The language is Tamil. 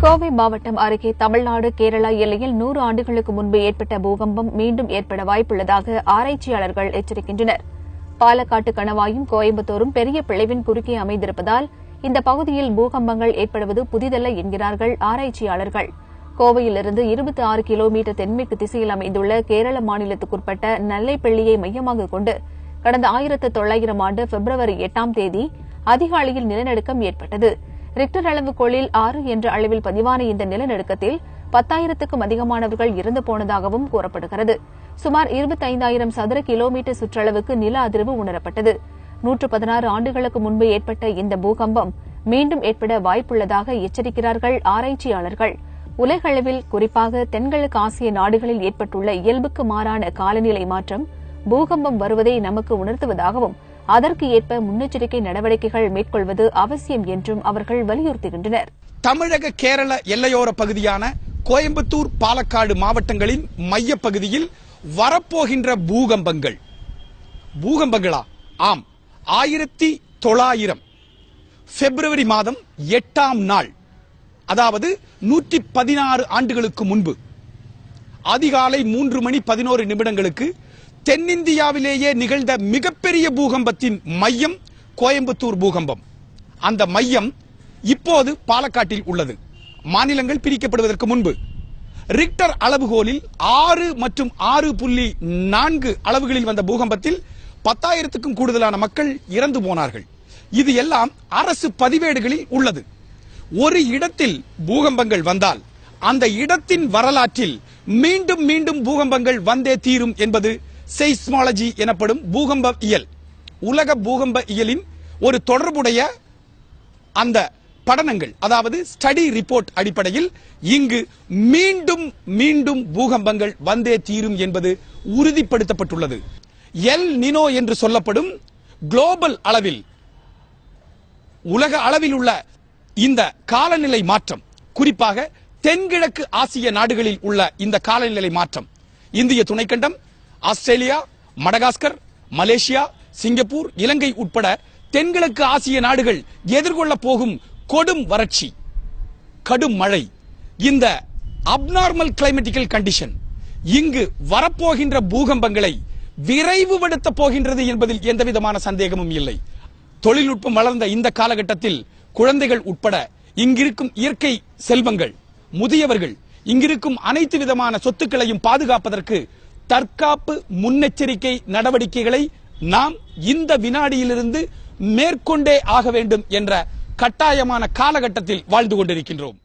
கோவை மாவட்டம் அருகே தமிழ்நாடு கேரளா எல்லையில் 100 ஆண்டுகளுக்கு முன்பு ஏற்பட்ட பூகம்பம் மீண்டும் ஏற்பட வாய்ப்புள்ளதாக ஆராய்ச்சியாளர்கள் எச்சரிக்கின்றனர். பாலக்காட்டு கணவாயும் கோயம்புத்தூரும் பெரிய பிளவின் குறுக்கே அமைந்திருப்பதால் இந்த பகுதியில் பூகம்பங்கள் ஏற்படுவது புதிதல்ல என்கிறார்கள் ஆராய்ச்சியாளர்கள். கோவையிலிருந்து 26 கிலோமீட்டர் தென்மேற்கு திசையில் அமைந்துள்ள கேரள மாநிலத்துக்குட்பட்ட நல்லைப்பள்ளியை மையமாக கொண்டு கடந்த 1900 ஆண்டு பிப்ரவரி 8ஆம் தேதி அதிகாலையில் நிலநடுக்கம் ஏற்பட்டது. ரிக்டர் அளவுகோலில் 6 என்ற அளவில் பதிவான இந்த நிலநடுக்கத்தில் 10,000க்கும் அதிகமானவர்கள் இறந்து போனதாகவும் கூறப்படுகிறது. சுமார் 25,000 சதுர கிலோமீட்டர் சுற்றளவுக்கு நில அதிர்வு உணரப்பட்டது. 116 ஆண்டுகளுக்கு முன்பு ஏற்பட்ட இந்த பூகம்பம் மீண்டும் ஏற்பட வாய்ப்புள்ளதாக எச்சரிக்கிறார்கள் ஆராய்ச்சியாளர்கள். உலகளவில் குறிப்பாக தென்கிழக்கு ஆசிய நாடுகளில் ஏற்பட்டுள்ள இயல்புக்கு மாறான காலநிலை மாற்றம் பூகம்பம் வருவதை நமக்கு உணர்த்துவதாகவும் அதற்கு ஏற்ப முன்னெச்சரிக்கை நடவடிக்கைகள் மேற்கொள்வது அவசியம் என்றும் அவர்கள் வலியுறுத்துகின்றனர். தமிழக கேரள எல்லையோர பகுதியான கோயம்புத்தூர் பாலக்காடு மாவட்டங்களின் மையப்பகுதியில் வரப்போகின்ற பூகம்பங்களா? ஆம், 1900 பிப்ரவரி மாதம் 8ஆம் நாள், அதாவது 116 ஆண்டுகளுக்கு முன்பு அதிகாலை 3:11 தென்னிந்தியாவிலேயே நிகழ்ந்த மிகப்பெரிய பூகம்பத்தின் மையம் கோயம்புத்தூர் பூகம்பம். அந்த மையம் இப்போது பாலக்காட்டில் உள்ளது. மாநிலங்கள் பிரிக்கப்படுவதற்கு முன்பு ரிக்டர் அளவுகோலில் 6 மற்றும் 6.4 அளவுகளில் வந்த பூகம்பத்தில் 10,000க்கும் கூடுதலான மக்கள் இறந்து போனார்கள். இது எல்லாம் அரசு பதிவேடுகளில் உள்ளது. ஒரு இடத்தில் பூகம்பங்கள் வந்தால் அந்த இடத்தின் வரலாற்றில் மீண்டும் மீண்டும் பூகம்பங்கள் வந்தே தீரும் என்பது செய்ஸ்மாலஜி எனப்படும் பூகம்ப இயல். உலக பூகம்ப இயலின் ஒரு தொடர்புடைய அந்த படனங்கள், அதாவது ஸ்டடி ரிப்போர்ட் அடிப்படையில் இங்கு மீண்டும் மீண்டும் பூகம்பங்கள் வந்தே தீரும் என்பது உறுதிப்படுத்தப்பட்டுள்ளது. எல் நினோ என்று சொல்லப்படும் குளோபல் அளவில், உலக அளவில் உள்ள இந்த காலநிலை மாற்றம், குறிப்பாக தென்கிழக்கு ஆசிய நாடுகளில் உள்ள இந்த காலநிலை மாற்றம் இந்திய துணைக்கண்டம், ஆஸ்திரேலியா, மடகாஸ்கர், மலேசியா, சிங்கப்பூர், இலங்கை உட்பட தென்கிழக்கு ஆசிய நாடுகள் எதிர்கொள்ள போகும் கொடும் வறட்சி, கடும் மழை, இந்த அப்நார்மல் கிளைமேட்டிக்கல் கண்டிஷன் இங்கு வரப்போகின்ற பூகம்பங்களை விரைவுபடுத்த போகின்றது என்பதில் எந்தவிதமான சந்தேகமும் இல்லை. தொழில்நுட்பம் வளர்ந்த இந்த காலகட்டத்தில் குழந்தைகள் உட்பட இங்கிருக்கும் இயற்கை செல்வங்கள், முதியவர்கள், இங்கிருக்கும் அனைத்து விதமான சொத்துக்களையும் பாதுகாப்பதற்கு தற்காப்பு முன்னெச்சரிக்கை நடவடிக்கைகளை நாம் இந்த வினாடியிலிருந்து மேற்கொண்டே ஆக வேண்டும் என்ற கட்டாயமான காலகட்டத்தில் வாழ்ந்து கொண்டிருக்கின்றோம்.